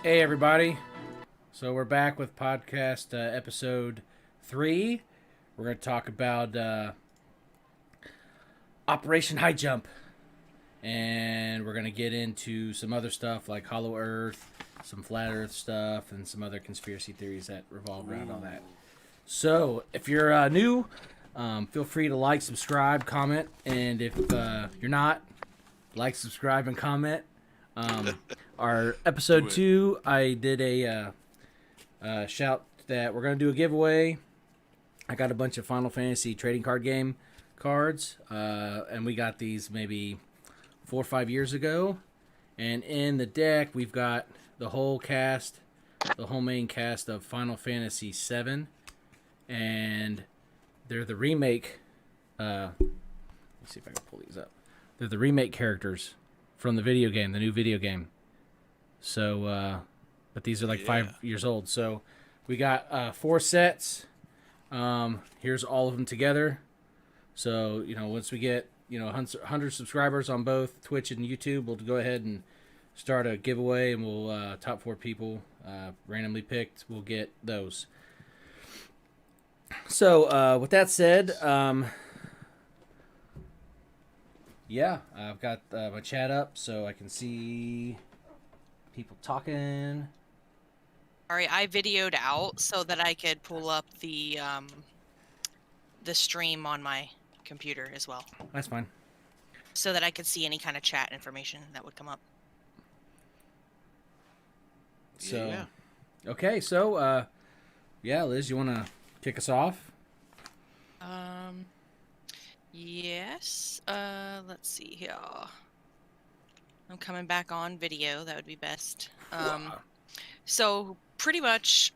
Hey everybody, so we're back with podcast episode 3. We're going to talk about Operation High Jump, and we're going to get into some other stuff like Hollow Earth, some Flat Earth stuff, and some other conspiracy theories that revolve around all that. So if you're new, feel free to like, subscribe, comment, and if you're not, like, subscribe, and comment. Our episode 2, I did a shout that we're going to do a giveaway. I got a bunch of Final Fantasy trading card game cards, and we got these maybe 4 or 5 years ago. And in the deck, we've got the whole cast, the whole main cast of Final Fantasy 7, and they're the remake. Let's see if I can pull these up. They're the remake characters from the video game, the new video game. So, but these are like 5 years old. So we got 4 sets. Here's all of them together. So, once we get, 100 subscribers on both Twitch and YouTube, we'll go ahead and start a giveaway, and we'll, top 4 people, randomly picked, we'll get those. So, with that said, I've got my chat up so I can see people talking. Sorry, I videoed out so that I could pull up the stream on my computer as well. That's fine. So that I could see any kind of chat information that would come up. So, okay, so, Liz, you want to kick us off? Yes. Let's see here. I'm coming back on video. That would be best. So pretty much,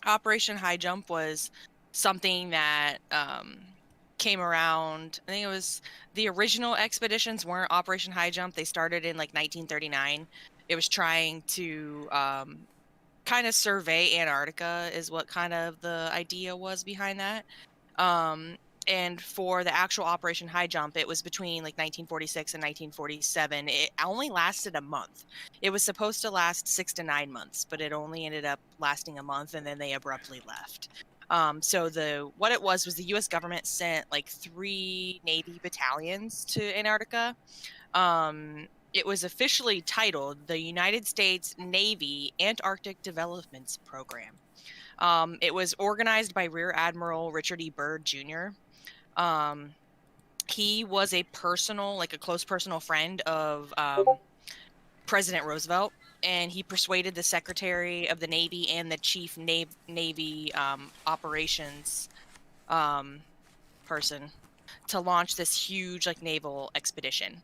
Operation High Jump was something that came around. I think it was the original expeditions weren't Operation High Jump. They started in like 1939. It was trying to kind of survey Antarctica is what kind of the idea was behind that. And for the actual Operation High Jump, it was between like 1946 and 1947. It only lasted a month. It was supposed to last 6 to 9 months, but it only ended up lasting a month, and then they abruptly left. So what it was the U.S. government sent like 3 Navy battalions to Antarctica. It was officially titled the United States Navy Antarctic Development Program. It was organized by Rear Admiral Richard E. Byrd Jr. He was a close personal friend of President Roosevelt, and he persuaded the Secretary of the Navy and the Chief Navy Operations person to launch this huge naval expedition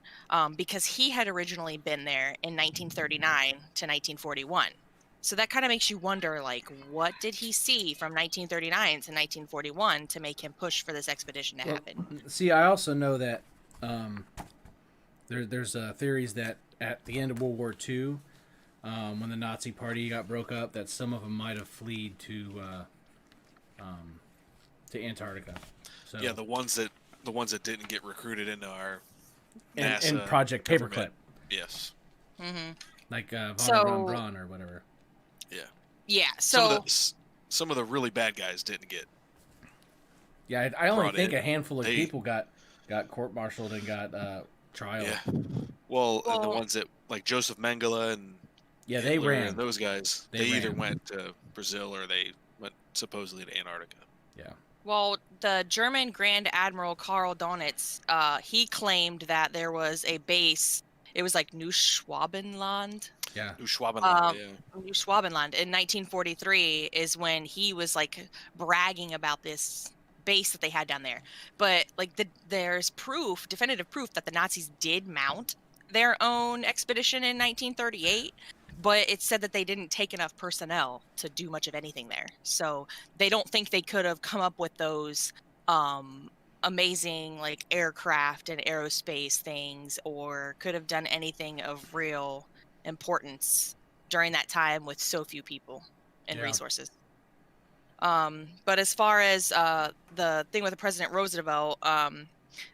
because he had originally been there in 1939 to 1941. So that kind of makes you wonder, what did he see from 1939 to 1941 to make him push for this expedition to happen? See, I also know that there's theories that at the end of World War II, when the Nazi Party got broke up, that some of them might have fled to to Antarctica. So Yeah, the ones that didn't get recruited into our NASA and Project government. Paperclip, Yes. Mm-hmm. like Von So Braun or whatever. Yeah. yeah, Some so of the really bad guys didn't get. Yeah, I only brought think in. a handful of They- people got court-martialed and got trial. Yeah. Well, the Well- ones that like Joseph Mengele and Yeah, they Hitler ran. and those guys, They they either ran. went to Brazil or they went supposedly to Antarctica. Yeah. well, the German Grand Admiral Karl Donitz, he claimed that there was a base. It was like New Schwabenland. Yeah. New Schwabenland, Um, yeah. New Schwabenland in 1943 is when he was like bragging about this base that they had down there. But like there's proof, definitive proof that the Nazis did mount their own expedition in 1938, but it said that they didn't take enough personnel to do much of anything there. So they don't think they could have come up with those amazing like aircraft and aerospace things, or could have done anything of real importance during that time with so few people and Yeah. resources. But as far as the thing with the President Roosevelt,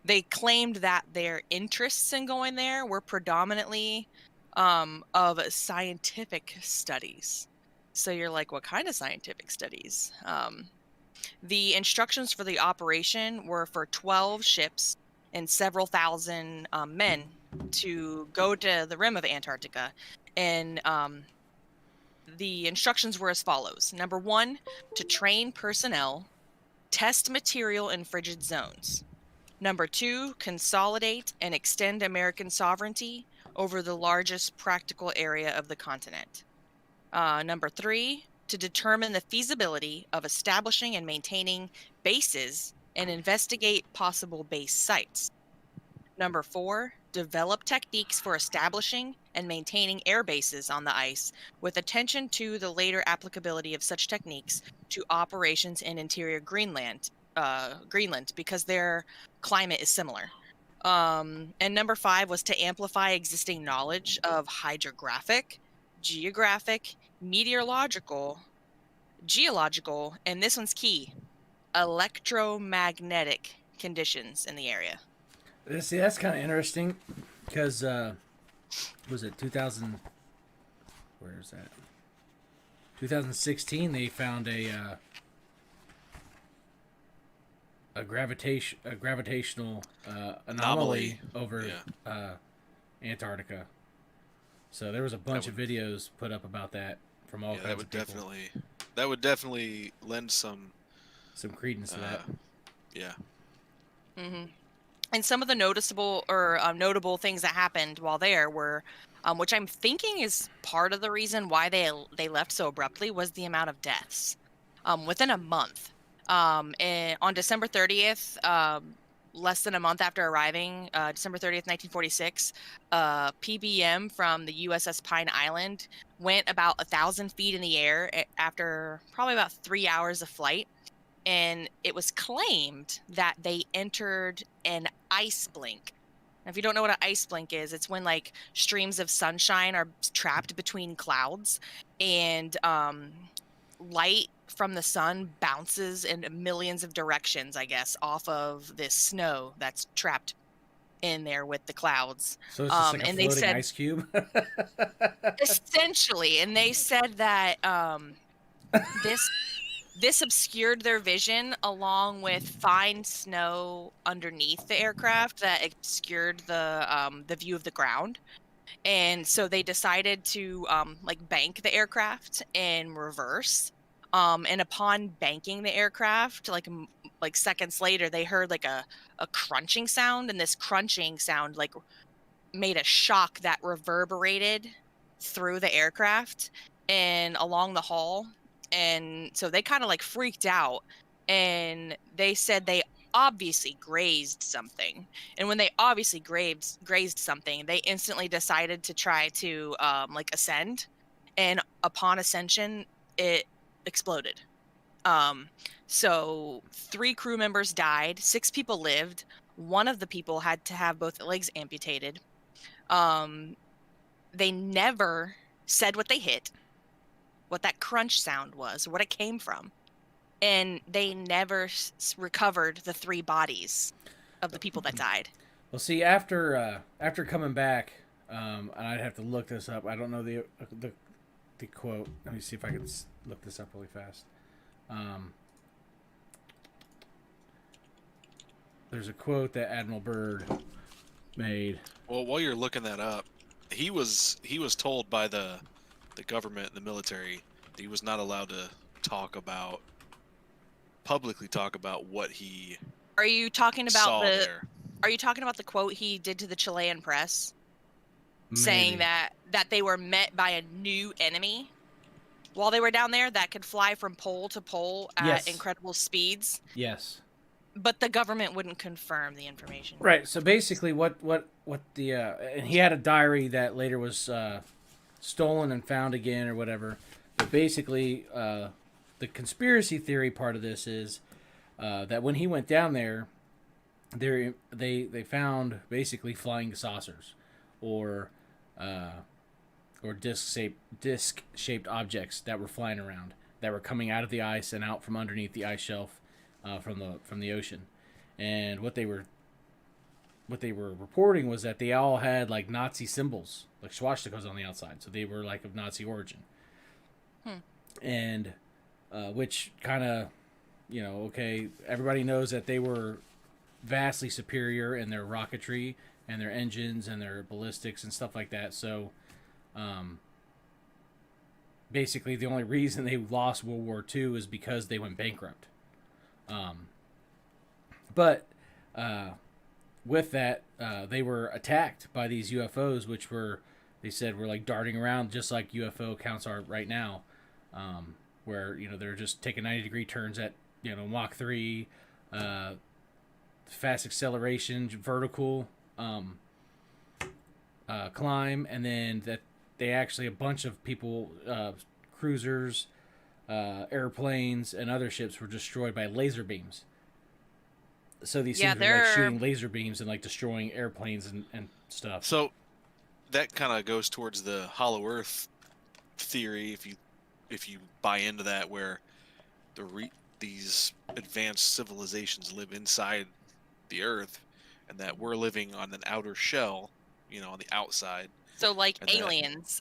they claimed that their interests in going there were predominantly of scientific studies. So you're like, what kind of scientific studies? The instructions for the operation were for 12 ships and several thousand men to go to the rim of Antarctica. And the instructions were as follows. Number 1, to train personnel, test material in frigid zones. Number 2, consolidate and extend American sovereignty over the largest practical area of the continent. Number 3, to determine the feasibility of establishing and maintaining bases and investigate possible base sites. Number 4, develop techniques for establishing and maintaining air bases on the ice with attention to the later applicability of such techniques to operations in interior Greenland, because their climate is similar. And number 5 was to amplify existing knowledge of hydrographic, geographic, meteorological, geological, and this one's key, electromagnetic conditions in the area. See, that's kind of interesting because was it 2000? Where is that? 2016. They found a gravitational anomaly over Antarctica. So there was a bunch of videos put up about that from all kinds of people. That would definitely lend some credence to that. Yeah. Mm-hmm. And some of the noticeable or notable things that happened while there were, which I'm thinking is part of the reason why they left so abruptly, was the amount of deaths within a month. And on December 30th, less than a month after arriving, December 30th, 1946, PBM from the USS Pine Island went about 1,000 feet in the air after probably about 3 hours of flight. And it was claimed that they entered an ice blink. Now, if you don't know what an ice blink is, it's when like streams of sunshine are trapped between clouds, and light from the sun bounces in millions of directions, I guess, off of this snow that's trapped in there with the clouds. So it's just like a floating ice cube? Essentially. And they said that this obscured their vision, along with fine snow underneath the aircraft that obscured the view of the ground. And so they decided to bank the aircraft in reverse. And upon banking the aircraft, like seconds later, they heard like a crunching sound, and this crunching sound like made a shock that reverberated through the aircraft and along the hull. And so they kind of like freaked out, and they said they obviously grazed something. And when they obviously grazed something, they instantly decided to try to ascend. And upon ascension, it exploded. So 3 crew members died, 6 people lived. One of the people had to have both legs amputated. They never said what they hit, what that crunch sound was, what it came from. and they never recovered the 3 bodies of the people that died. Well, see, after coming back, and I'd have to look this up. I don't know the quote. Let me see if I can look this up really fast. There's a quote that Admiral Byrd made. Well, while you're looking that up, he was told by the government and the military that he was not allowed to publicly talk about what he Are you talking saw about there. Are you talking about the quote he did to the Chilean press, Maybe. saying that they were met by a new enemy while they were down there that could fly from pole to pole at Yes. incredible speeds? Yes. But the government wouldn't confirm the information. Right. So basically, what the and he had a diary that later was stolen and found again or whatever. But basically, the conspiracy theory part of this is that when he went down there, they found basically flying saucers, or disc shaped objects that were flying around, that were coming out of the ice and out from underneath the ice shelf from the ocean. And what they were reporting was that they all had like Nazi symbols, like swastikas on the outside, so they were like of Nazi origin. And which kind of, okay, everybody knows that they were vastly superior in their rocketry and their engines and their ballistics and stuff like that. So basically the only reason they lost World War II is because they went bankrupt. But with that, they were attacked by these UFOs, which they said were like darting around just like UFO accounts are right now, where they're just taking 90-degree turns at Mach 3, fast acceleration, vertical climb, and then that they actually, a bunch of people, cruisers, airplanes, and other ships were destroyed by laser beams. So these things were like shooting laser beams and like destroying airplanes and stuff. So that kind of goes towards the Hollow Earth theory, if you buy into that, where these advanced civilizations live inside the Earth, and that we're living on an outer shell, on the outside. So like aliens.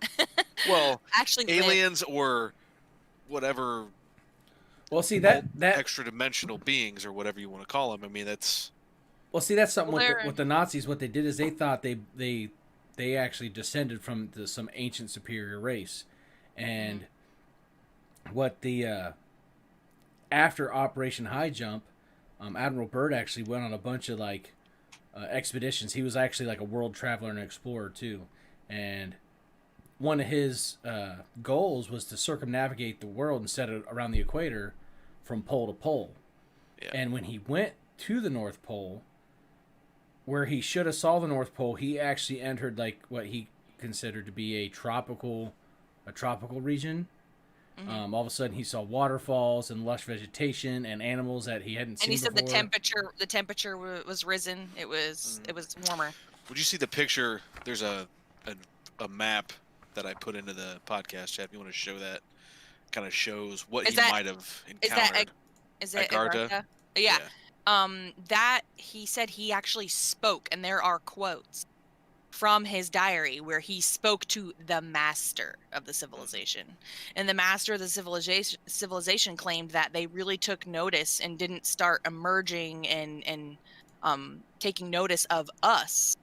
Well, actually aliens or whatever. Well, see that extra dimensional beings or whatever you want to call them. I mean, that's. Well, see, that's something with the Nazis. What they did is they thought they actually descended from some ancient superior race, and what the after Operation High Jump, Admiral Byrd actually went on a bunch of like expeditions. He was actually like a world traveler and explorer too, and one of his goals was to circumnavigate the world and set it around the equator from pole to pole. Yeah. And when he went to the North Pole, where he should have saw the North Pole, he actually entered like what he considered to be a tropical region. Mm-hmm. All of a sudden, he saw waterfalls and lush vegetation and animals that he hadn't seen before. And he said the temperature was risen. It was warmer. Would you see the picture? There's a map that I put into the podcast chat. If you want to show that, kind of shows what might have encountered. Is it Agartha? Yeah. That he said he actually spoke, and there are quotes from his diary where he spoke to the master of the civilization, and the master of the civilization claimed that they really took notice and didn't start emerging and taking notice of us,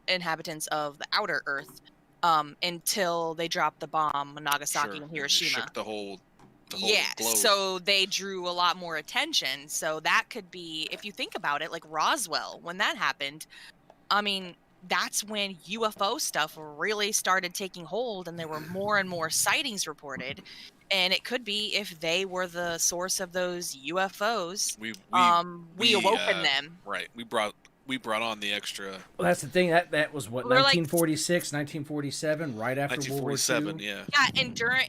inhabitants of the outer Earth, until they dropped the bomb on Nagasaki and Hiroshima. Shook the whole globe. So they drew a lot more attention. So that could be, if you think about it, like Roswell, when that happened, I mean, that's when UFO stuff really started taking hold, and there were more and more sightings reported. And it could be if they were the source of those UFOs, we awoken them. Right. We brought on the extra. Well, that's the thing. That was what, 1946, 1947, right after World War II. 1947, yeah. Yeah,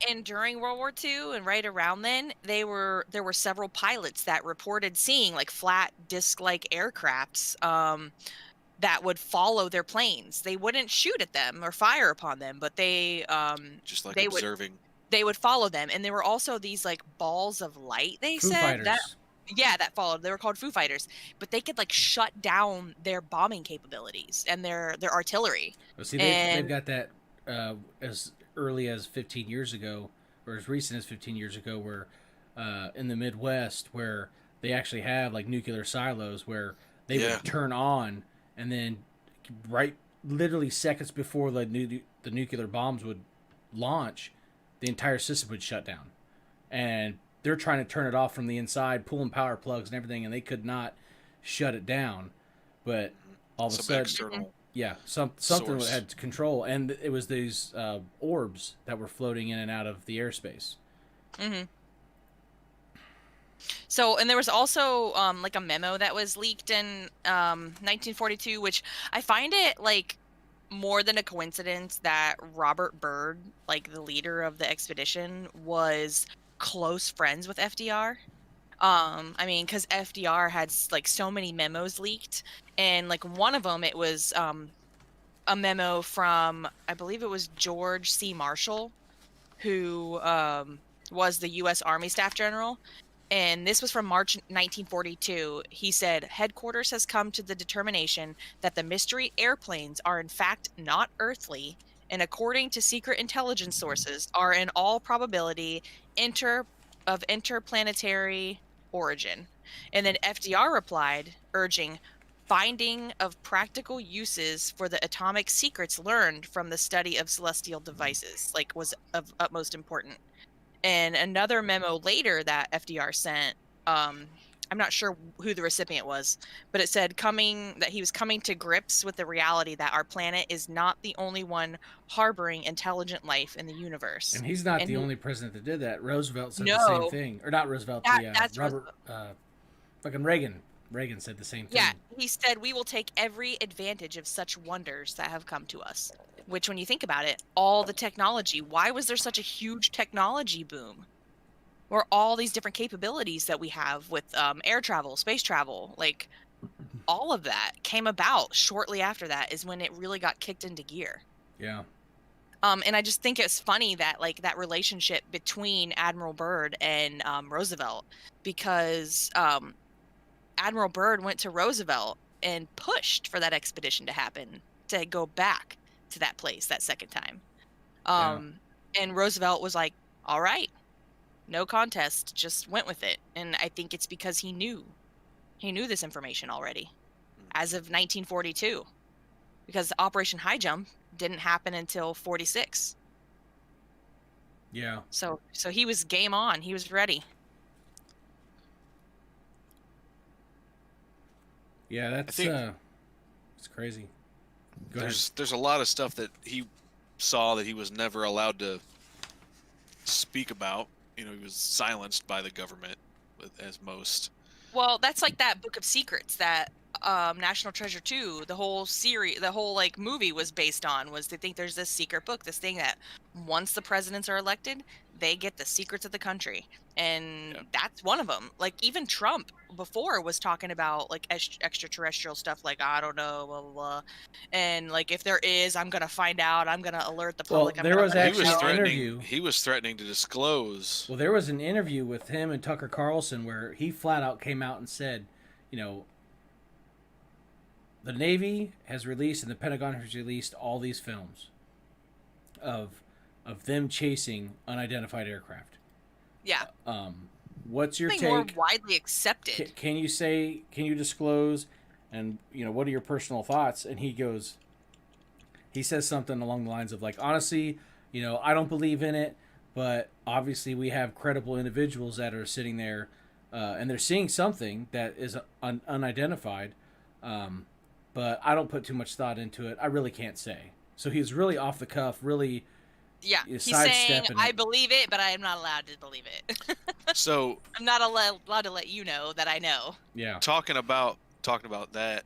and during World War II and right around then, there were several pilots that reported seeing like flat disc-like aircrafts that would follow their planes. They wouldn't shoot at them or fire upon them, but they just like they observing. they would follow them. And there were also these like balls of light, they Foo said, that Fighters. that followed. They were called Foo Fighters, but they could like shut down their bombing capabilities and their artillery. Well, see, they've And got that as early as 15 years ago, or as recent as 15 years ago, where in the Midwest, where they actually have like nuclear silos where they would turn on, and then literally seconds before the nuclear bombs would launch, the entire system would shut down, and they're trying to turn it off from the inside, pulling power plugs and everything, and they could not shut it down. But all of a sudden, external something source. had control, and it was these orbs that were floating in and out of the airspace. Mm-hmm. So, and there was also like a memo that was leaked in 1942, which I find it like more than a coincidence that Robert Byrd, like the leader of the expedition, was close friends with FDR. I mean, because FDR had like so many memos leaked, and like one of them, it was a memo from, I believe it was George C. Marshall, who was the U.S. Army Staff General. And this was from March 1942. He said, headquarters has come to the determination that the mystery airplanes are in fact not earthly, and according to secret intelligence sources, are in all probability interplanetary origin. And then FDR replied, urging finding of practical uses for the atomic secrets learned from the study of celestial devices, like was of utmost importance. And another memo later that FDR sent, I'm not sure who the recipient was, but it said that he was coming to grips with the reality that our planet is not the only one harboring intelligent life in the universe. And he's not the only president that did that. Roosevelt said the same No, thing, or not Roosevelt, that's Robert, fucking Reagan. Reagan said the same thing. Yeah, he said, we will take every advantage of such wonders that have come to us. Which, when you think about it, all the technology, why was there such a huge technology boom? Or all these different capabilities that we have with air travel, space travel, like all of that came about shortly after that is when it really got kicked into gear. Yeah. And I just think it's funny that like that relationship between Admiral Byrd and Roosevelt, because Admiral Byrd went to Roosevelt and pushed for that expedition to happen, to go back to that place that second time. And Roosevelt was like, all right, no contest, just went with it. And I think it's because he knew this information already as of 1942, because Operation High Jump didn't happen until 46. Yeah. So he was game on. He was ready. Yeah, that's it's crazy. There's a lot of stuff that he saw that he was never allowed to speak about. You know, he was silenced by the government, as most. Well, that's like that Book of Secrets that National Treasure 2, the whole series, the whole like movie was based on, was they think there's this secret book, this thing that once the presidents are elected, they get the secrets of the country. And that's one of them. Like even Trump before was talking about like extraterrestrial stuff, like, I don't know, blah, blah, blah. And like, if there is, I'm going to find out. I'm going to alert the public. Well, there was actually an interview. He was threatening to disclose. Well, there was an interview with him and Tucker Carlson where he flat out came out and said, you know, the Navy has released and the Pentagon has released all these films of them chasing unidentified aircraft. Yeah. What's your take? More widely accepted. Can you disclose, and you know, what are your personal thoughts? And he says something along the lines of like, honestly, you know, I don't believe in it, but obviously we have credible individuals that are sitting there, and they're seeing something that is unidentified. But I don't put too much thought into it. I really can't say. So he's really off the cuff, really. Yeah, he's saying, I believe it, but I am not allowed to believe it. So I'm not allowed to let you know that I know. Yeah. Talking about that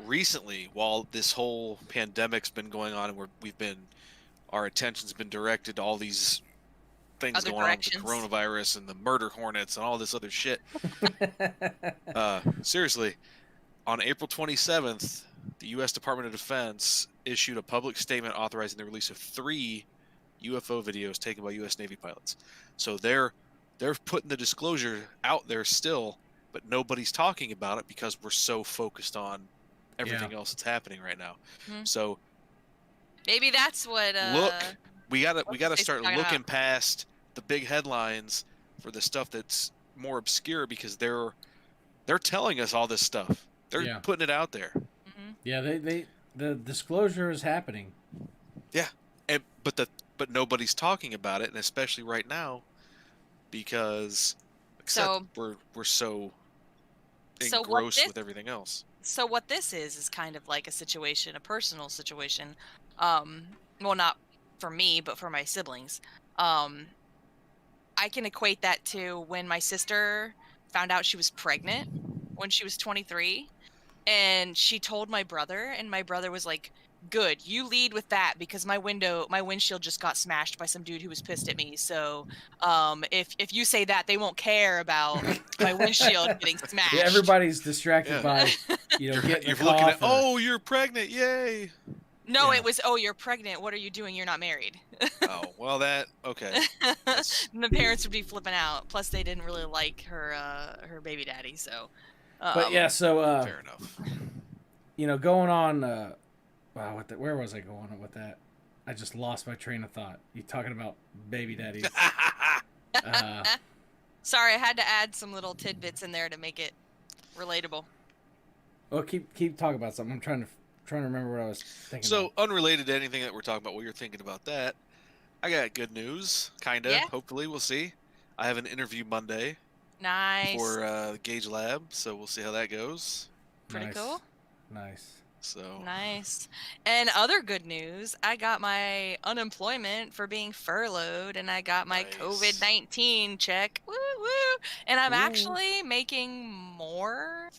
recently, while this whole pandemic's been going on, and our attention's been directed to all these things Other going directions. on with the coronavirus and the murder hornets and all this other shit. Seriously, on April 27th, the U.S. Department of Defense issued a public statement authorizing the release of 3 UFO videos taken by U.S. Navy pilots. So they're putting the disclosure out there still, but nobody's talking about it because we're so focused on everything else that's happening right now. Mhm. So Maybe that's what. we gotta Stacy's start talking looking about. past the big headlines for the stuff that's more obscure, because they're telling us all this stuff. They're putting it out there. Mhm. Yeah, the disclosure is happening. Yeah, but nobody's talking about it, and especially right now, because So we're so so what engrossed this with everything else. so what this is kind of like a situation, a personal situation. Well, not for me, but for my siblings. Um, I can equate that to when my sister found out she was pregnant when she was 23, and she told my brother, and my brother was like, "Good, you lead with that because my windshield just got smashed by some dude who was pissed at me. So, if you say that, they won't care about my windshield getting smashed." Yeah, everybody's distracted Yeah. by, getting You're a looking at, cough. oh, you're pregnant, yay! No, Yeah. it was, "Oh, you're pregnant. What are you doing? You're not married." Oh, well, that okay. That's And the parents would be flipping out. Plus, they didn't really like her baby daddy. So, But yeah, so fair enough. going on. Wow, where was I going with that? I just lost my train of thought. You talking about baby daddies? Sorry, I had to add some little tidbits in there to make it relatable. Well, keep talking about something. I'm trying to remember what I was thinking. So, about. unrelated to anything that we're talking about, while you're thinking about that, I got good news, kinda. Yeah. Hopefully, we'll see. I have an interview Monday Nice. for Gauge Lab, so we'll see how that goes. Pretty Nice. cool. Nice. So Nice. And other good news, I got my unemployment for being furloughed, and I got my Nice. COVID-19 check. Woo woo! And I'm Ooh. actually making more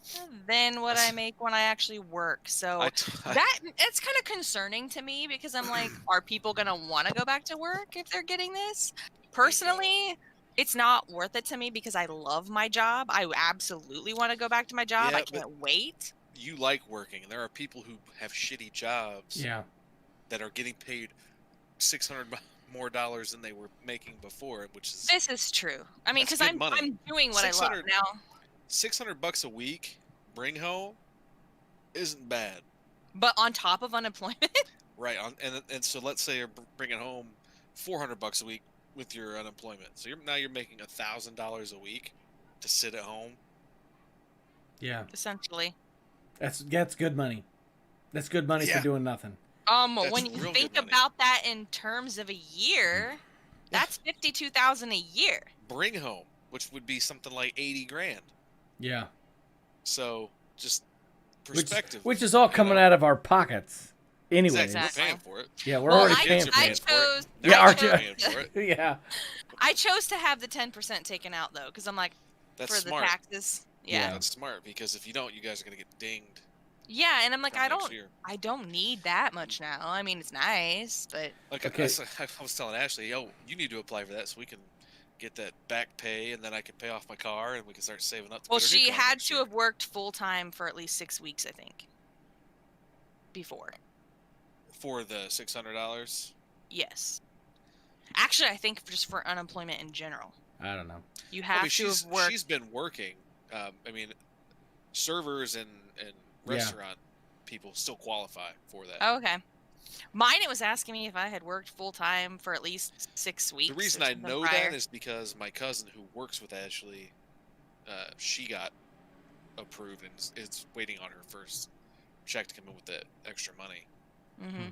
than what I make when I actually work. So it's kind of concerning to me because I'm like, are people gonna want to go back to work if they're getting this? Personally, it's not worth it to me because I love my job. I absolutely want to go back to my job. Yeah, I can't wait. you like working, and there are people who have shitty jobs that are getting paid $600 more than they were making before, which is This is true. I mean, that's because good money. I'm doing what I love now. $600 a week, bring home, isn't bad. But on top of unemployment, Right. And so let's say you're bringing home $400 a week with your unemployment. So you're making $1,000 a week to sit at home. Yeah, essentially. that's good money. That's good money for doing nothing. That's When you real think good money. about that in terms of a year, that's $52,000 a year. Bring home, which would be something like 80 grand. Yeah. So just perspective. Which is all coming out of our pockets. Anyway. Exactly. We're paying for it. Yeah, we're Well, already I paying for it. chose. They're I paying chose, for it. Yeah. I chose to have the 10% taken out though, because I'm like, That's for smart. the taxes. Yeah. Yeah. That's smart, because if you don't, you guys are gonna get dinged. Yeah, and I'm like, from I next don't year. need that much now. I mean, it's nice, but Like Okay. I was telling Ashley, yo, you need to apply for that so we can get that back pay, and then I can pay off my car, and we can start saving up. To well, get our new she car had next to year. have worked full time for at least 6 weeks, I think. Before. For the $600. Yes. Actually, I think just for unemployment in general, I don't know. you have to have worked. She's been working. I mean, servers and Yeah. restaurant people still qualify for that. Oh, okay. Mine, it was asking me if I had worked full time for at least 6 weeks. The reason or I something know prior. that is because my cousin who works with Ashley, she got approved and is waiting on her first check to come in with that extra money. Mm-hmm.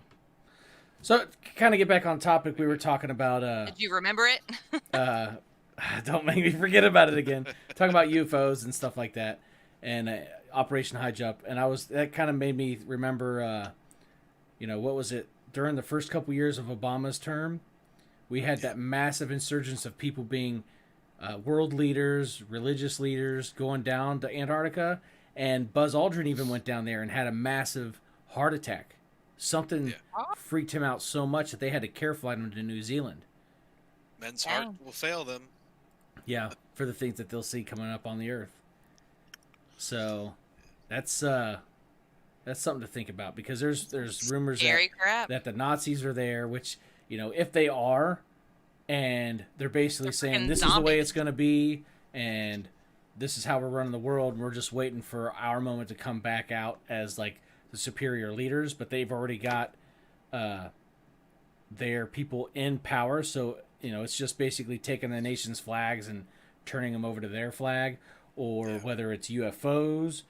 So, kind of get back on topic, we were talking about. Did you remember it? Don't make me forget about it again. Talking about UFOs and stuff like that, and Operation High Jump, and that kind of made me remember. What was it during the first couple years of Obama's term? We had that massive insurgence of people being world leaders, religious leaders, going down to Antarctica, and Buzz Aldrin even went down there and had a massive heart attack. Something freaked him out so much that they had to care flight him to New Zealand. Men's heart will fail them. Yeah, for the things that they'll see coming up on the Earth. So, that's something to think about, because there's rumors Scary crap. that the Nazis are there, which if they are, and they're basically They're saying freaking this is the way zombies. it's going to be, and this is how we're running the world, and we're just waiting for our moment to come back out as like the superior leaders, but they've already got their people in power, so it's just basically taking the nation's flags and turning them over to their flag, or whether it's UFOs,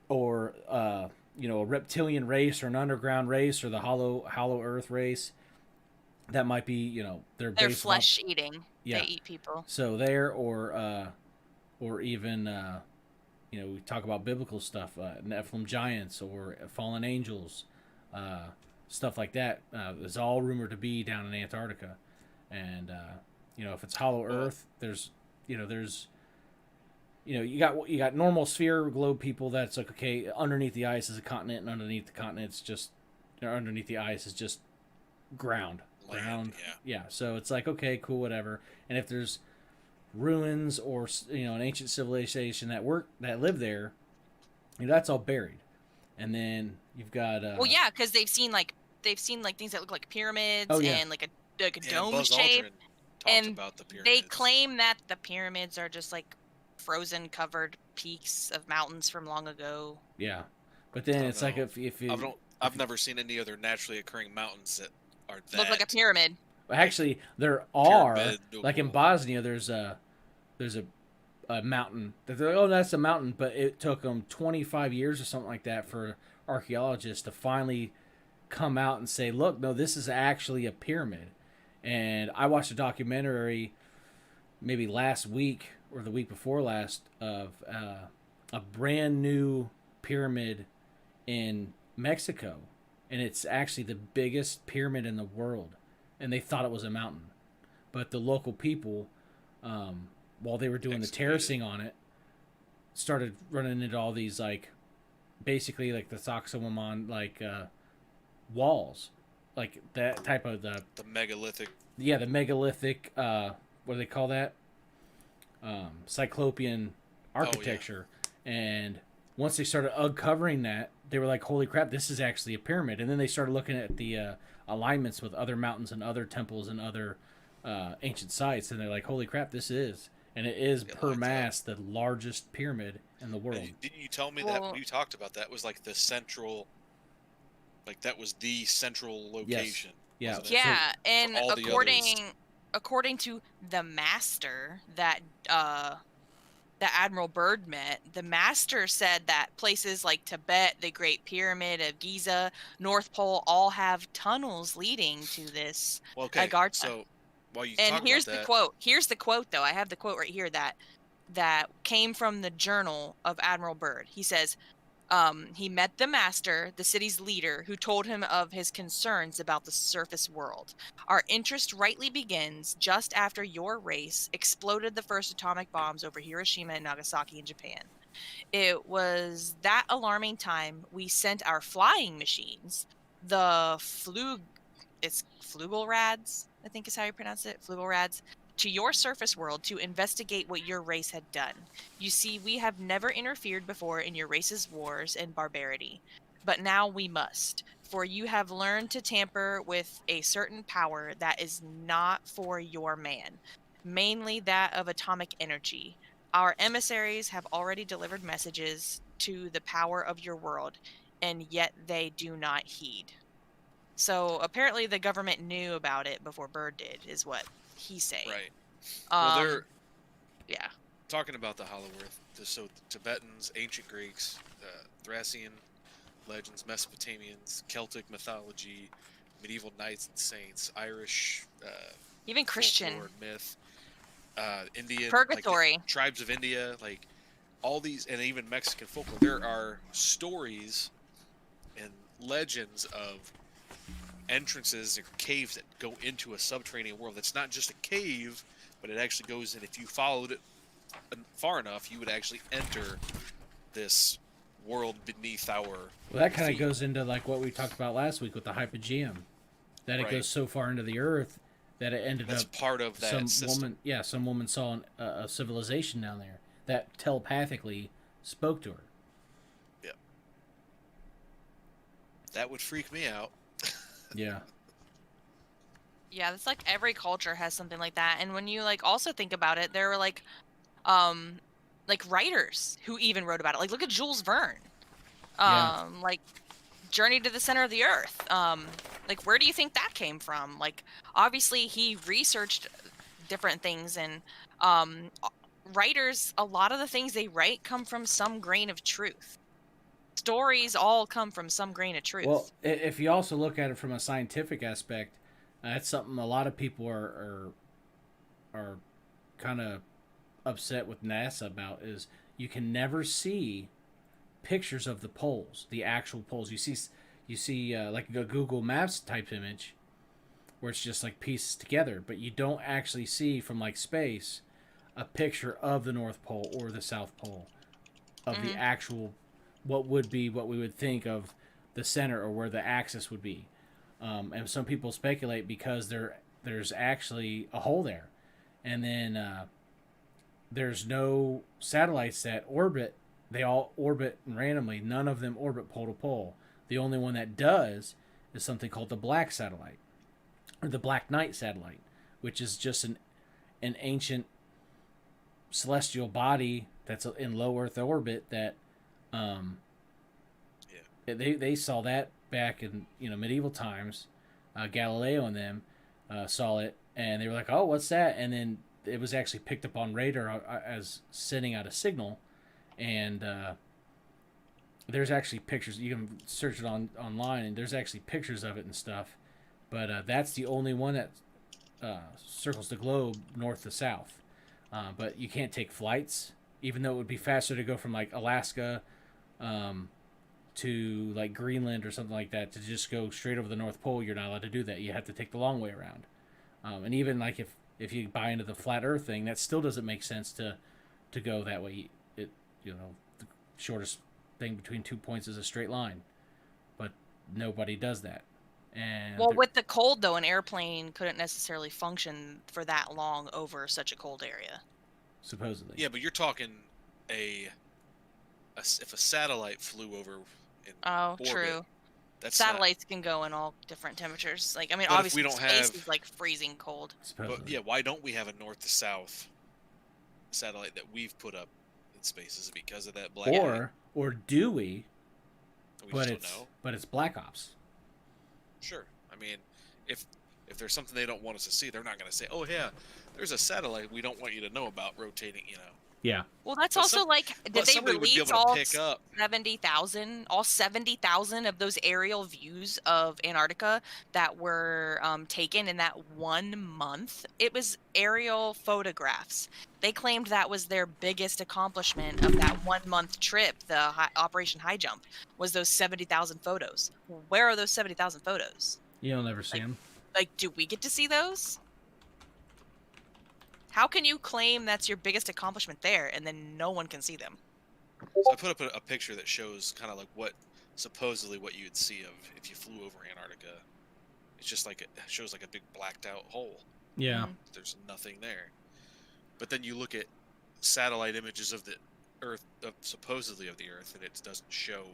or a reptilian race or an underground race or the hollow Earth race. That might be they're They're based off, flesh eating. yeah. They eat people. So there, or even we talk about biblical stuff, Nephilim giants or fallen angels, stuff like that. Is all rumored to be down in Antarctica, and if it's hollow Earth, there's you got normal sphere globe people. That's like, okay, underneath the ice is a continent, and underneath the continent it's just underneath the ice is just ground. Yeah. So it's like, okay, cool, whatever. And if there's ruins or an ancient civilization that live there, that's all buried. And then you've got Well, yeah, because they've seen things that look like pyramids Oh, yeah. and like a dome Buzz shape. Aldrin talked And about the pyramids. They claim that the pyramids are just like frozen covered peaks of mountains from long ago. Yeah, but then it's like if I've never seen any other naturally occurring mountains that are that Look like a pyramid. Actually, there are, pyramid, like in Bosnia, there's a mountain that they're like, oh, that's a mountain, but it took them 25 years or something like that for archaeologists to finally come out and say, look, no, this is actually a pyramid. And I watched a documentary maybe last week or the week before last of a brand new pyramid in Mexico, and it's actually the biggest pyramid in the world, and they thought it was a mountain, but the local people, while they were doing the terracing on it, started running into all these like basically like the Sacsayhuaman like walls, like that type of the megalithic. Yeah, the megalithic. What do they call that? Cyclopean architecture. And once they started uncovering that, they were like, holy crap, this is actually a pyramid. And then they started looking at the alignments with other mountains and other temples and other ancient sites, and they're like, holy crap, this is. And it is per mass the largest pyramid in the world. Didn't you tell me that when you talked about that was like the central, like that was the central location? Yes. Yeah, So, and according to the master that Admiral Byrd met, the master said that places like Tibet, the Great Pyramid of Giza, North Pole all have tunnels leading to this Agartha. So while you and talk here's about the quote. Here's the quote, though. I have the quote right here that came from the journal of Admiral Byrd. He says, he met the master, the city's leader, who told him of his concerns about the surface world. Our interest rightly begins just after your race exploded the first atomic bombs over Hiroshima and Nagasaki in Japan. It was that alarming time we sent our flying machines, the Flugelrads, I think is how you pronounce it, Flugelrads, to your surface world to investigate what your race had done. You see, we have never interfered before in your race's wars and barbarity, but now we must, for you have learned to tamper with a certain power that is not for your man, mainly that of atomic energy. Our emissaries have already delivered messages to the power of your world, and yet they do not heed. So apparently the government knew about it before Byrd did, is what he's saying. Right. Well, they're yeah, talking about the Hollow Earth. So Tibetans, ancient Greeks, Thracian legends, Mesopotamians, Celtic mythology, medieval knights and saints, Irish, even Christian folklore, myth, Indian, purgatory, like tribes of India, like all these, and even Mexican folklore. There are stories and legends of entrances or caves that go into a subterranean world. It's not just a cave, but it actually goes in. If you followed it far enough, you would actually enter this world beneath our. Well, that kind of goes into like what we talked about last week with the Hypogeum, that it goes so far into the earth that it ended up part of that system. Some woman saw a civilization down there that telepathically spoke to her. Yeah, that would freak me out. Yeah. Yeah, that's like every culture has something like that. And when you like also think about it, there were like writers who even wrote about it. Like look at Jules Verne. Yeah. Like Journey to the Center of the Earth. Like where do you think that came from? Like obviously he researched different things and writers, a lot of the things they write come from some grain of truth. Stories all come from some grain of Well, truth. if you also look at it from a scientific aspect, that's something a lot of people are kind of upset with NASA about is you can never see pictures of the poles, the actual poles. You see like a Google Maps type image where it's just like pieces together, but you don't actually see from like space a picture of the North Pole or the South Pole of the Hmm. actual what we would think of the center or where the axis would be. And some people speculate because there's actually a hole there, and then there's no satellites that orbit. They all orbit randomly. None of them orbit pole to pole. The only one that does is something called the Black Satellite or the Black Knight satellite, which is just an ancient celestial body that's in low Earth orbit that um, Yeah. they saw that back in medieval times. Galileo and them saw it, and they were like, "Oh, what's that?" And then it was actually picked up on radar as sending out a signal, and there's actually pictures. You can search it online, and there's actually pictures of it and stuff. But that's the only one that circles the globe north to south. But you can't take flights, even though it would be faster to go from like Alaska um, to like Greenland or something like that to just go straight over the North Pole. You're not allowed to do that. You have to take the long way around. And even like if you buy into the flat Earth thing, that still doesn't make sense to go that way. It the shortest thing between 2 points is a straight line, but nobody does that. And Well, with the cold though, an airplane couldn't necessarily function for that long over such a cold area. supposedly, Yeah, but you're talking a, if a satellite flew over in Oh, orbit, true. that's not. Satellites can go in all different temperatures. Like, I mean, But if we obviously don't space have, is like freezing cold. but supposedly, yeah, why don't we have a north to south satellite that we've put up in space? Is it because of that black? or do we? We But just don't it's know. but it's Black Ops. Sure. I mean, if if there's something they don't want us to see, they're not going to say, "Oh yeah, there's a satellite we don't want you to know about rotating." Yeah. Well, that's But also like, did but they somebody would be release able to all pick up. 70,000, all 70,000 of those aerial views of Antarctica that were taken in that 1 month? It was aerial photographs. They claimed that was their biggest accomplishment of that 1 month trip, the Operation High Jump, was those 70,000 photos. Where are those 70,000 photos? You'll never see Like, them. do we get to see those? How can you claim that's your biggest accomplishment there and then no one can see them? So I put up a picture that shows kind of like supposedly what you'd see of if you flew over Antarctica. It's just like it shows like a big blacked out hole. Yeah. Mhm. There's nothing there. But then you look at satellite images of the Earth, supposedly of the Earth, and it doesn't show.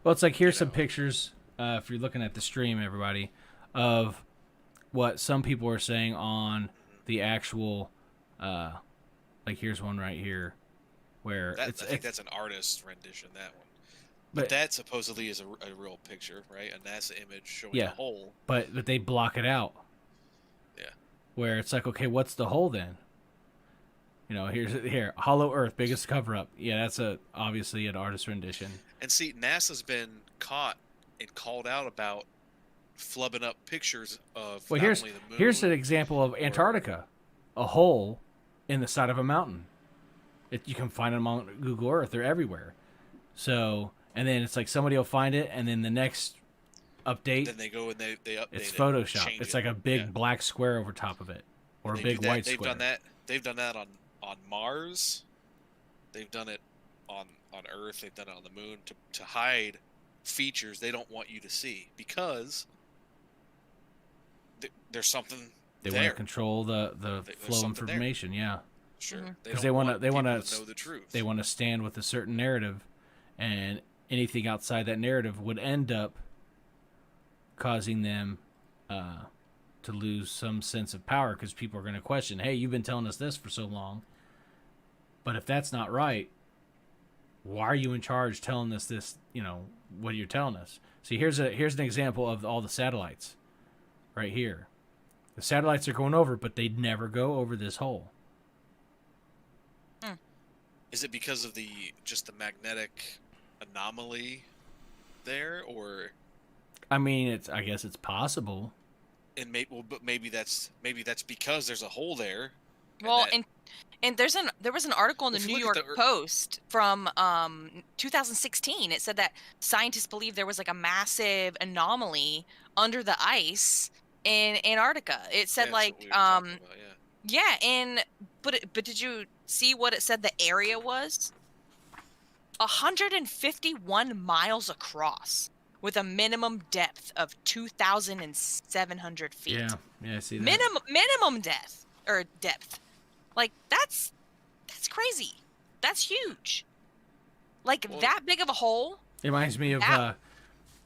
Well, it's like here's You some know. pictures. If you're looking at the stream, everybody, of what some people are saying on the actual. Like here's one right here, where I it's think that's an artist's rendition. That one. but But that supposedly is a real picture, right? A NASA image showing Yeah. a hole. but they block it out. Yeah. Where it's like, okay, what's the hole then? Here, Hollow Earth, biggest cover up. Yeah, that's obviously an artist rendition. And see, NASA's been caught and called out about flubbing up pictures of Well, not here's only the moon. here's an example of Antarctica, a hole in the side of a mountain. You can find them on Google Earth; they're everywhere. So, and then it's like somebody will find it, and then the next update, Then they go and they update it's it, Photoshop. change It's it. like a big Yeah. black square over top of it, or And a they do big that- white They've square. done that. They've done that on Mars. They've done it on Earth. They've done it on the moon to hide features they don't want you to see because there's something They want there. to control the There's flow of something there. information. Yeah, Sure, Mhm. because don't want to people know the truth. they want to stand with a certain narrative, and anything outside that narrative would end up causing them to lose some sense of power because people are going to question, hey, you've been telling us this for so long. But if that's not right, why are you in charge telling us this, what you're telling us? See, here's an example of all the satellites right here. The satellites are going over, but they never go over this hole. Is it because of the magnetic anomaly there, or? I mean, I guess it's possible. And maybe that's because there's a hole there. Well, and there was an article in the New York Post from 2016. It said that scientists believe there was like a massive anomaly under the ice in Antarctica. It said but did you see what it said the area was? 151 miles across with a minimum depth of 2,700 feet. Yeah, I see that. Minimum depth. Like, that's crazy. That's huge. That big of a hole. It reminds me of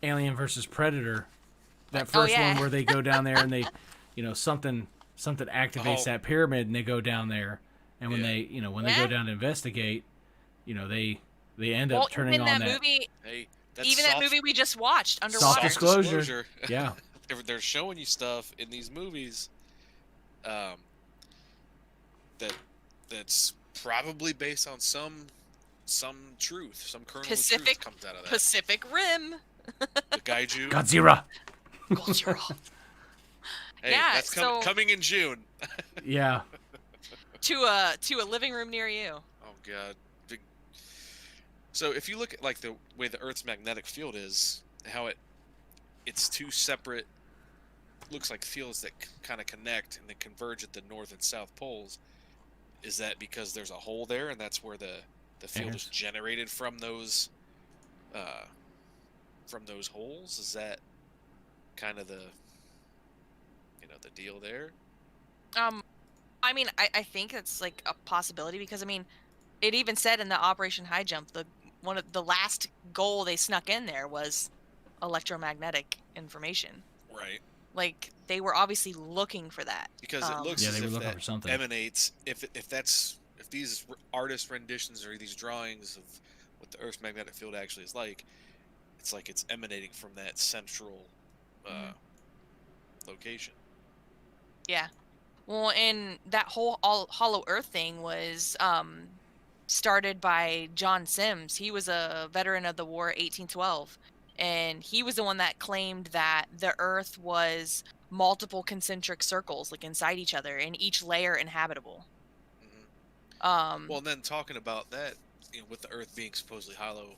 Alien versus Predator. That first one where they go down there and they, something activates that pyramid and they go down there. And when they go down to investigate, they end up turning on that. Movie, that's that movie we just watched, Underwater. Soft disclosure. Yeah. They're showing you stuff in these movies that's probably based on some truth, some kernel of truth comes out of that. Pacific Rim. The Gaiju. Godzilla. Hey, that's coming in June. Yeah. To a living room near you. Oh God. So if you look at the way the Earth's magnetic field is, how it's two separate, looks like fields that kind of connect and they converge at the north and south poles. Is that because there's a hole there and that's where the field is generated from those holes? Is that kind of the deal there? I mean, I think it's like a possibility because it even said in the Operation High Jump, one of the last goal they snuck in there was electromagnetic information. Right. Like they were obviously looking for that. Because it looks as they were if looking that for something. Emanates if these artist renditions or these drawings of what the Earth's magnetic field actually is like, it's emanating from that central location. Yeah. Well, and that whole Hollow Earth thing was started by John Sims. He was a veteran of the War 1812, and he was the one that claimed that the Earth was multiple concentric circles, like inside each other, and each layer inhabitable. Mm-hmm. Well, and then talking about that, with the Earth being supposedly hollow,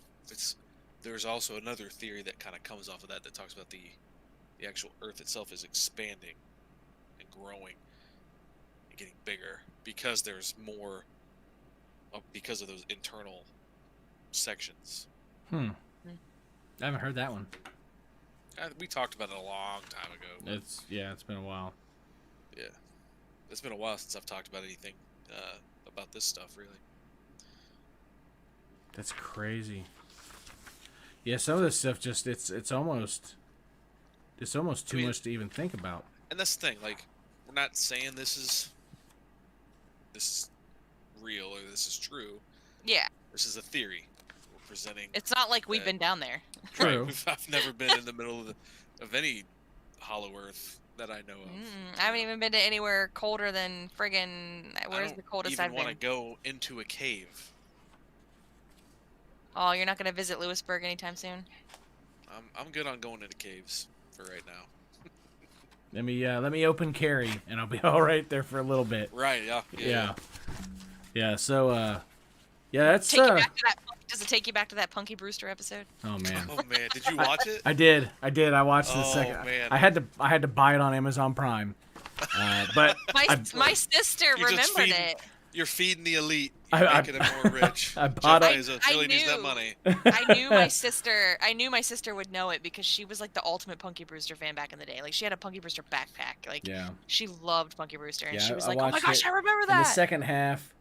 there's also another theory that kind of comes off of that talks about the actual Earth itself is expanding and growing and getting bigger because there's more because of those internal sections. I haven't heard that one. We talked about it a long time ago. It's been a while. Yeah, it's been a while since I've talked about anything about this stuff, really. That's crazy. Yeah, some of this stuff just it's almost too much to even think about. And that's the thing, we're not saying this is real or this is true. Yeah. This is a theory we're presenting. It's not like we've been down there. True. Right. I've never been in the middle of any hollow Earth that I know of. I haven't even been to anywhere colder than friggin'. Where's the coldest I've been? I don't even want to go into a cave. Oh, you're not gonna visit Lewisburg anytime soon? I'm good on going into caves for right now. Let me open carry and I'll be all right there for a little bit. Right. Yeah. So that's Does it take you back to that Punky Brewster episode? Oh man. Did you watch it? I did. I watched the second. Man. I had to buy it on Amazon Prime. But my sister remembered it. You're feeding the elite. You're making them more rich. I bought it. Really needs that money. I knew my sister would know it because she was like the ultimate Punky Brewster fan back in the day. Like she had a Punky Brewster backpack. Like she loved Punky Brewster, and she was like, "Oh my gosh, I remember that." In the second half,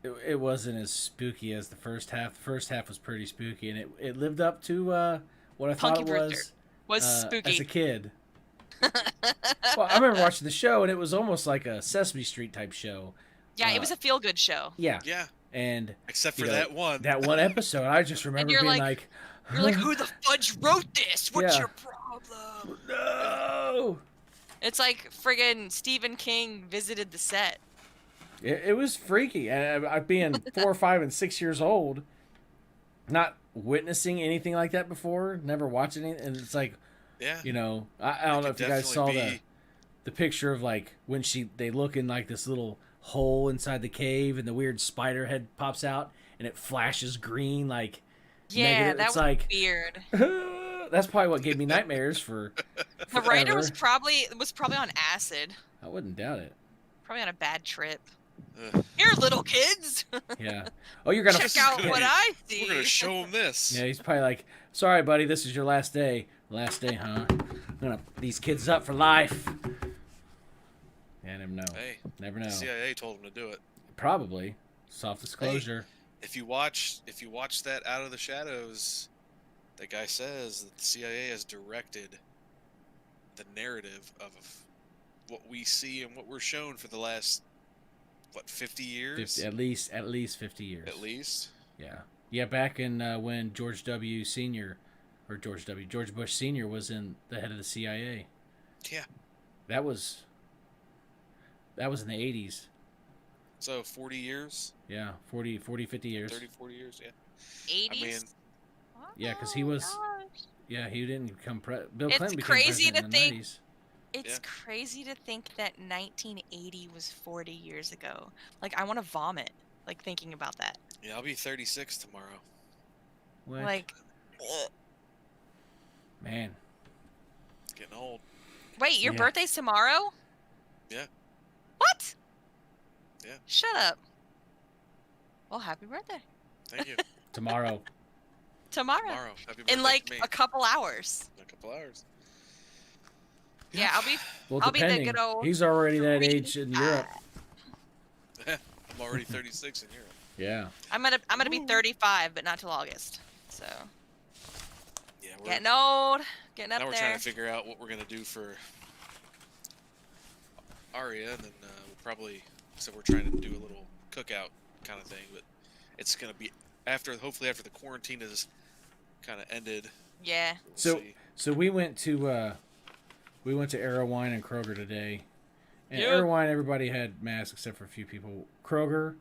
it wasn't as spooky as the first half. The first half was pretty spooky, and it lived up to what I thought it was spooky as a kid. Well, I remember watching the show, and it was almost like a Sesame Street type show. Yeah, it was a feel-good show. Yeah. Yeah. And Except for you know, that one. That one episode, I just remember you're being like, You're like, who the fudge wrote this? What's Yeah. your problem? no. It's like friggin' Stephen King visited the set. It was freaky, and I being 4, 5, and 6 years old, not witnessing anything like that before, never watching it, and it's like, Yeah. you know, I don't know if you guys saw definitely the picture of like when they look in like this little hole inside the cave, and the weird spider head pops out, and it flashes green like. Yeah, negative. that It's was like weird. that's probably what gave me nightmares for. The writer was forever. probably on acid. I wouldn't doubt it. Probably on a bad trip. Ugh. Here, little kids. Yeah. Oh, you're gonna Check out gonna what be- I see. We're gonna show him this. Yeah, he's probably like, "Sorry, buddy, this is your last day. Last day, huh? I'm gonna put these kids up for life." Yeah, never know. Hey, Never know. the CIA told him to do it. Probably. Soft disclosure. If you watch that Out of the Shadows, that guy says that the CIA has directed the narrative of what we see and what we're shown for the last 50 years? 50, at least 50 years. At least. Yeah. Yeah, back in when George Bush Sr. was in the head of the CIA. Yeah. That was in the 80s. So 40 years, Yeah, 40, 50 years. 30, 40 years, yeah. 80s. I mean, Yeah, 'cause he was- gosh. Yeah, he didn't become Bill It's Clinton became crazy president to in the think- 90s. It's Yeah. crazy to think that 1980 was 40 years ago. Like, I want to vomit, like, thinking about that. Yeah, I'll be 36 tomorrow. What? Like, Man. Getting old. wait, your Yeah. birthday's tomorrow? Yeah. What? Yeah. Shut up. Well, happy birthday. Thank you. Tomorrow. Tomorrow. Tomorrow. Happy birthday In like to me. a couple hours. In a couple hours. Yeah, I'll be. Well, I'll be the depending. good old He's already that 3. age in Europe. I'm already 36 in Europe. Yeah. I'm gonna be 35, but not till August. So Yeah, getting old, getting up now we're there. trying to figure out what we're gonna do for Aria, and then we'll probably. So we're trying to do a little cookout kind of thing, but it's gonna be hopefully after the quarantine is kind of ended. Yeah. We'll So see. so we went to Arrow Wine and Kroger today. And Yep. Arrow Wine, everybody had masks except for a few people. Kroger,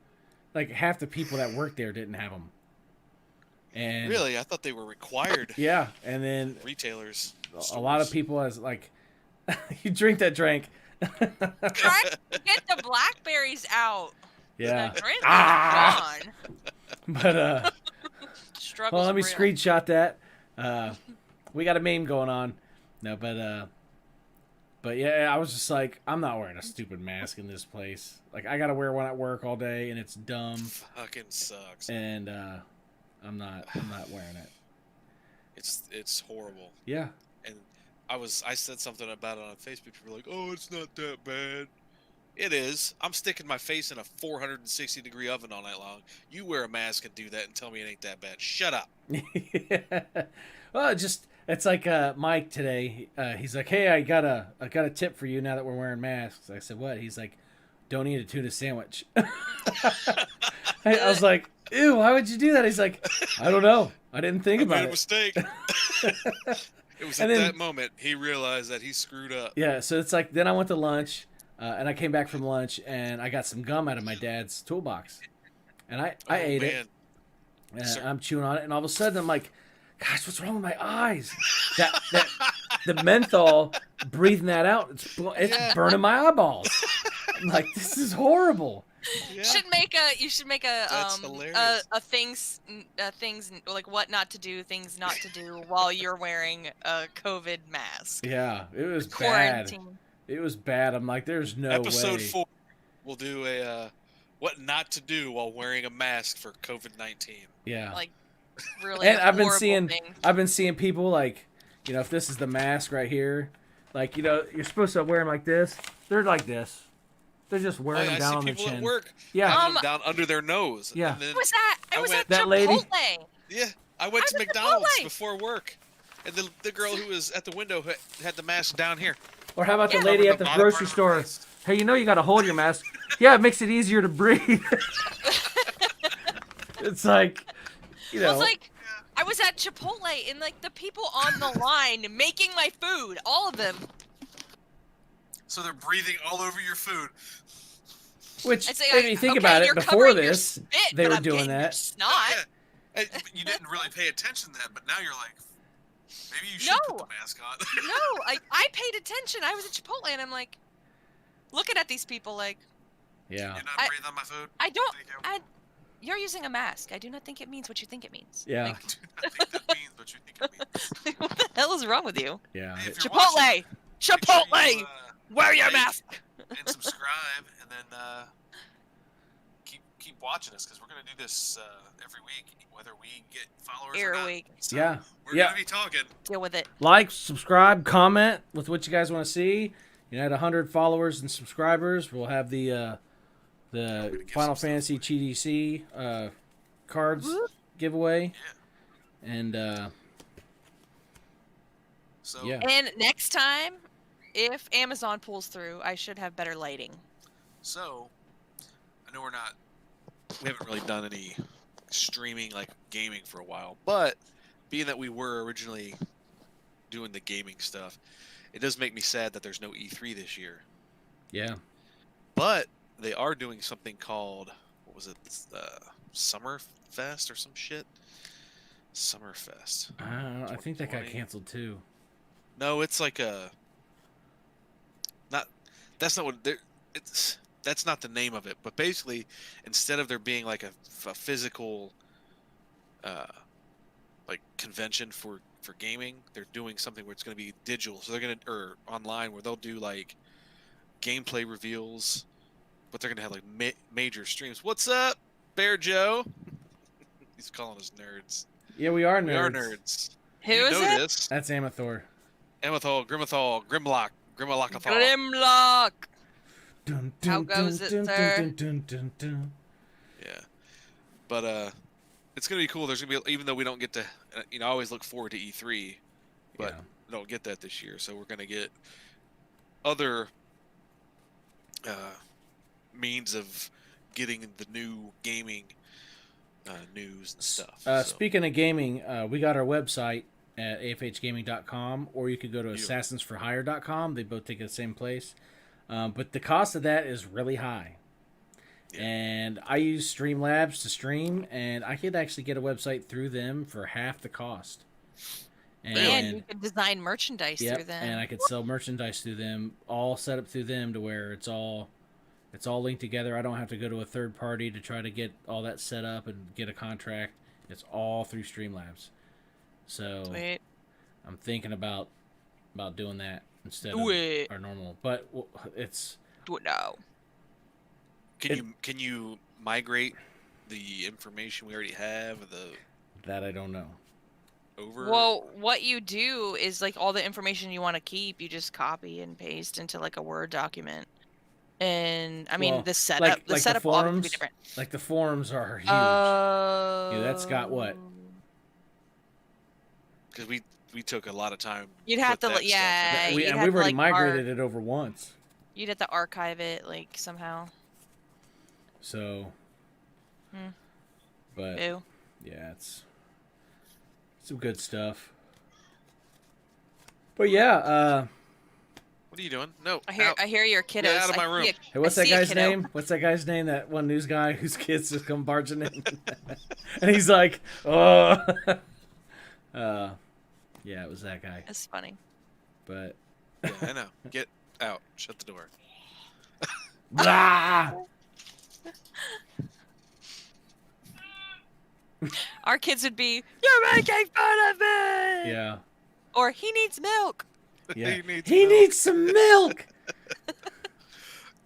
like half the people that worked there didn't have them. And Really, I thought they were required. Yeah, and then Retailers. a lot of people as like, you drink that drink. Try to get the blackberries out. Yeah. The drink is Ah! gone. But Struggles well, let me real. screenshot that. We got a meme going on. No, but yeah, I was just like, I'm not wearing a stupid mask in this place. Like, I gotta wear one at work all day, and it's dumb. Fucking sucks. And I'm not wearing it. It's horrible. Yeah. And I said something about it on Facebook. People were like, "Oh, it's not that bad." It is. I'm sticking my face in a 460-degree oven all night long. You wear a mask and do that and tell me it ain't that bad. Shut up. Well, it's like Mike today. He's like, "Hey, I got a tip for you now that we're wearing masks." I said, "What?" He's like, "Don't eat a tuna sandwich." I was like, "Ew, why would you do that?" He's like, "I don't know. I didn't think I about made a it." mistake. It was And at then- that moment he realized that he screwed up. Yeah, so it's like then I went to lunch, and I came back from lunch, and I got some gum out of my dad's toolbox, and I ate it, and Sir. I'm chewing on it, and all of a sudden I'm like, "Gosh, what's wrong with my eyes?" That the menthol, breathing that out, it's Yeah. burning my eyeballs. I'm like, this is horrible. Yeah. You should make a That's hilarious. things like what not to do, things not to do while you're wearing a COVID mask. Yeah, it was bad. Quarantine. It was bad. I'm like, there's no Episode way. 4, we'll do a what not to do while wearing a mask for COVID-19. Yeah. Like really. And I've been horrible seeing thing. people like, you know, if this is the mask right here, like, you know, you're supposed to wear them like this. They're like this. They're just wearing them I down see on their people chin. at work Yeah. having them down under their nose. Yeah. And then, What was that? It I was went- at That lady- Chipotle. yeah, I went I to was at McDonald's Chipotle. before work, and the girl who was at the window had the mask down here. Or how about the Yeah. lady Cover at the bottom grocery part of store? my face. Hey, you know you got to hold your mask. Yeah, it makes it easier to breathe. It's like, you Well, know. it's like I was at Chipotle and like the people on the line making my food, all of them. So they're breathing all over your food. Which, I'd say, if you think okay, about it, you're before covering your this, spit, they but were I'm doing getting your that. snot. Yeah. Hey, you didn't really pay attention then, but now you're like, maybe you should put No. the mask on. No, I paid attention. I was at Chipotle and I'm like, looking at these people like, Yeah. You're not I- breathing on my food? I don't. Thank you. You're using a mask. I do not think it means what you think it means. Yeah. Like, I think that means what you think it means. what the hell is wrong with you? Yeah. Hey, if you're Chipotle! watching, make Chipotle! sure you, Wear your like mask! and subscribe, and then keep watching us because we're gonna do this every week, whether we get followers or Every not. week. So Yeah. we're Yeah. gonna be talking. Deal with it. Like, subscribe, comment with what you guys want to see. You know, at 100 followers and subscribers, we'll have the give Final some Fantasy GDC cards Whoop. giveaway. Yeah. And So Yeah. And next time, if Amazon pulls through, I should have better lighting. So I know we haven't really done any streaming like gaming for a while, but being that we were originally doing the gaming stuff, it does make me sad that there's no E3 this year. yeah. But they are doing something called, what was it, Summerfest or some shit? Summerfest. I think that got 2020. canceled too. No, it's like that's not what that's not the name of it. But basically, instead of there being like a physical, like convention for gaming, they're doing something where it's going to be digital. So they're going to, or online, where they'll do like gameplay reveals, but they're going to have like major streams. What's up, Bear Joe? He's calling us nerds. Yeah, we are nerds. We are nerds. Who you is know it? this. That's Amathor. Amethol, Grimlock, Grimlock. Grimlock! Dun, How dun, goes dun, it, dun, sir? dun, dun, dun, dun. Yeah, but it's gonna be cool. There's gonna be, even though we don't get to, I always look forward to E3, but Yeah. we don't get that this year. So we're gonna get other means of getting the new gaming news and stuff. So, Speaking of gaming, we got our website at afhgaming.com, or you could go to Beautiful. assassinsforhire.com. They both take it the same place. But the cost of that is really high. Yeah. And I use Streamlabs to stream, and I could actually get a website through them for half the cost. And you can design merchandise yep, through them. and I could sell merchandise through them, all set up through them to where it's all linked together. I don't have to go to a third party to try to get all that set up and get a contract. It's all through Streamlabs. So Sweet. I'm thinking about doing that instead Do of it. our normal. But it's Do it now. can you migrate the information we already have that I don't know. over? Well, what you do is like all the information you want to keep, you just copy and paste into like a Word document. And I mean, Well, the setup, the like setup the will obviously forums, be different. like the forums are huge. That's got what? Because we took a lot of time. You'd have put to, that stuff in. yeah. We've you'd have to, already like, migrated it over once. You'd have to archive it like somehow. So, Hmm. but Ew. yeah, it's some good stuff. But yeah, What are you doing? No. I hear your kiddos. Get out of my I see room. a- hey, what's I that see a guy's kiddo. name? What's that guy's name? That one news guy whose kids just come barging in, and he's like, "Oh, yeah, it was that guy." That's funny. But Yeah, I know. Get out. Shut the door. ah! Our kids would be, "You're making fun of me," Yeah, or "He needs milk." yeah. He needs some milk.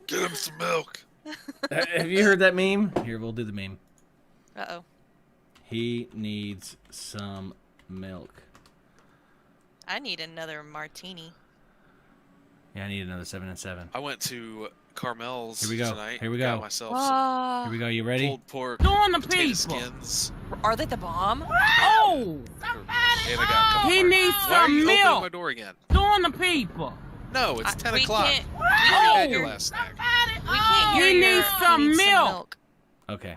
Get him some milk. Have you heard that meme? Here, we'll do the meme. Uh-oh. He needs some milk. I need another martini. Yeah, I need another 7 and 7. I went to Carmel's Here we go. tonight. Here we Got go. myself some Here we go. You ready? pulled pork, Doing the potato people. skins. Are they the bomb? Oh, And I got a couple he more. needs Why are some you opening my milk. door again? Doing the people. No, it's 10 We o'clock. can't. You already had your hear- last snack. We can't hear You your- need some you need milk. Okay.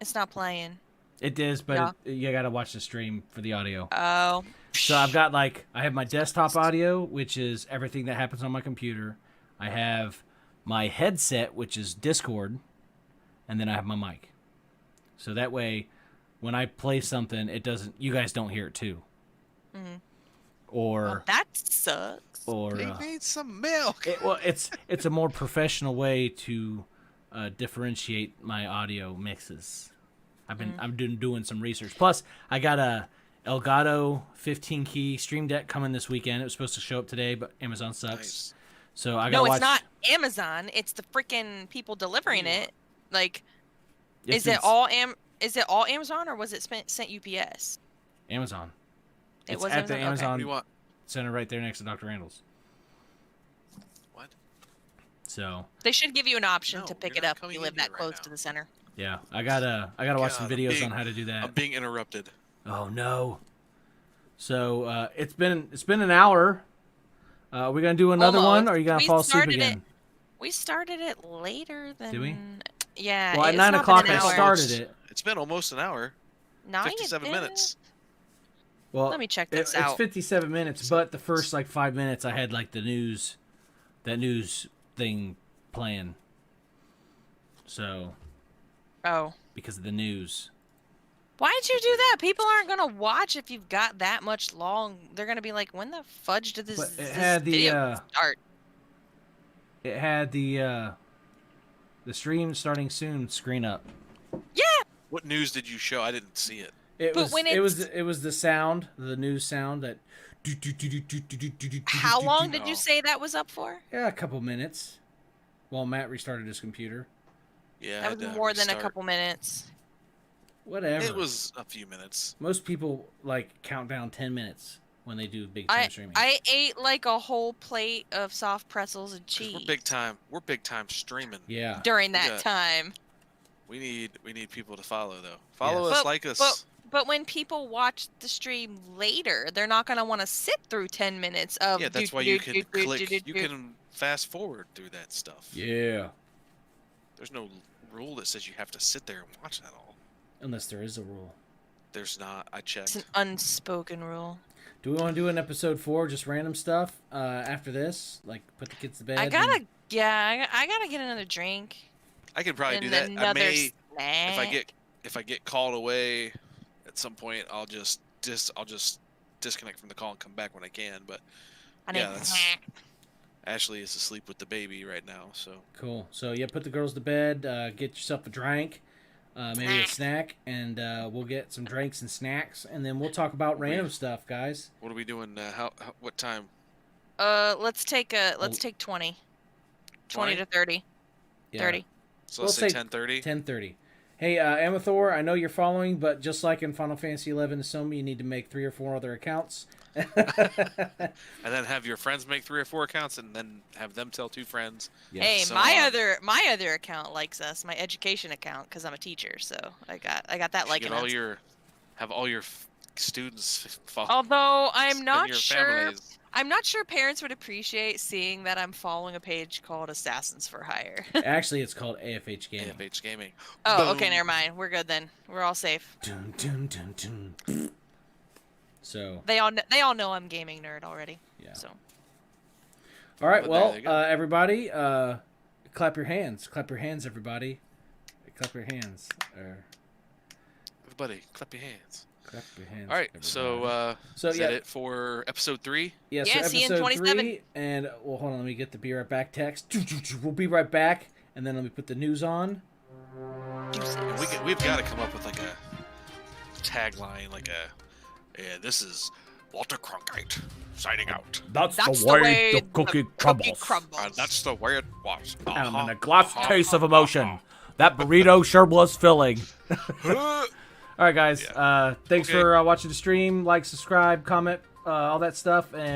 It's not playing. It is, but Yeah. you gotta watch the stream for the audio. Oh. So I've got I have my desktop audio, which is everything that happens on my computer. I have my headset, which is Discord, and then I have my mic. So that way, when I play something, you guys don't hear it too. Mhm. Or Well, that sucks. They need some milk. it's a more professional way to differentiate my audio mixes. I'm doing some research. Plus, I got a Elgato 15 key Stream Deck coming this weekend. It was supposed to show up today, but Amazon sucks. Nice. So I gotta No, watch. it's not Amazon. It's the freaking people delivering it. Like, It's is it all Amazon or was it sent UPS? Amazon? It It's was at the Amazon? Okay. What do Amazon you want? Center right there next to Dr. Randall's. What? So They should give you an option No, to pick you're it not up if coming you in live here that right close now. to the center. yeah, I gotta watch some God, I'm videos being- on how to do that. I'm being interrupted. Oh no! So it's been an hour. Are we gonna do another one, Almost. or are you gonna We fall asleep started again? We started it later than. Did we? Yeah. Well, at it's 9 not o'clock been I an hour. started it. It's been almost an hour. 57 minutes. Well, Let me check this it's out. 57 minutes, but the first 5 minutes I had the news, that news thing playing. So Oh. because of the news. Why'd you do that? People aren't gonna watch if you've got that much long. They're gonna be like, "When the fudge did this, But it this had the video start?" it had the stream starting soon screen up. Yeah. What news did you show? I didn't see it. It But was when it was it's- it was the sound, the news sound that. How long did No. you say that was up for? Yeah, a couple minutes. While Matt restarted his computer. Yeah, I That had was to more than a restart. couple minutes. Whatever. It was a few minutes. Most people count down 10 minutes when they do big time streaming. I ate like a whole plate of soft pretzels and 'Cause cheese We're big time streaming. Yeah. during that Yeah. time. We need people to follow though. Follow Yes. us, like us. But when people watch the stream later, they're not gonna want to sit through 10 minutes of. Yeah, that's why you can click. You can fast forward through that stuff. Yeah. There's no rule that says you have to sit there and watch that all. Unless there is a rule. There's not. I It's checked. an unspoken rule. Do we want to do an episode 4, just random stuff after this? Like put the kids to bed? I and- gotta get another drink. I could probably and do that. I another may snack. if I get called away at some point. I'll just disconnect from the call and come back when I can. But I yeah, need that's- snack. Ashley is asleep with the baby right now, so Cool. So yeah, put the girls to bed. Get yourself a drink, maybe a snack, and we'll get some drinks and snacks, and then we'll talk about random stuff, guys. what are we doing? What time? Let's take 20. 20 to 30. Yeah. 30. So We'll let's say say 10:30. 10:30. Hey, Amathor, I know you're following, but just like in Final Fantasy 11 Asoma, you need to make 3 or 4 other accounts. And then have your friends make 3 or 4 accounts, and then have them tell 2 friends. Hey, So my on. other account likes us, my education account, because I'm a teacher, so I got that You liking get us. have all your students follow. Although I'm and not your sure, families. I'm not sure parents would appreciate seeing that I'm following a page called Assassins for Hire. Actually, it's called AFH Gaming. AFH Gaming. Oh, okay, Boom. never mind. We're good then. We're all safe. Dun, dun, dun, dun. So, They all know I'm gaming nerd already. yeah. So All right, But well, there you go. everybody, clap your hands. Clap your hands, everybody. Clap your hands. Everybody, clap your hands. Clap your hands. All right, everybody. so is yeah, that it for episode 3? yeah, Yeah, so see you in episode 27. 3, and well, hold on, let me get the be right back text. We'll be right back, and then let me put the news on. We've got to come up with like a tagline, like yeah, this is Walter Cronkite signing out. That's, that's the way the cookie crumbles. That's the way it was. And a glass taste of emotion. That burrito sure was filling. All right, guys. Yeah. Thanks Okay. for watching the stream. Like, subscribe, comment, all that stuff, and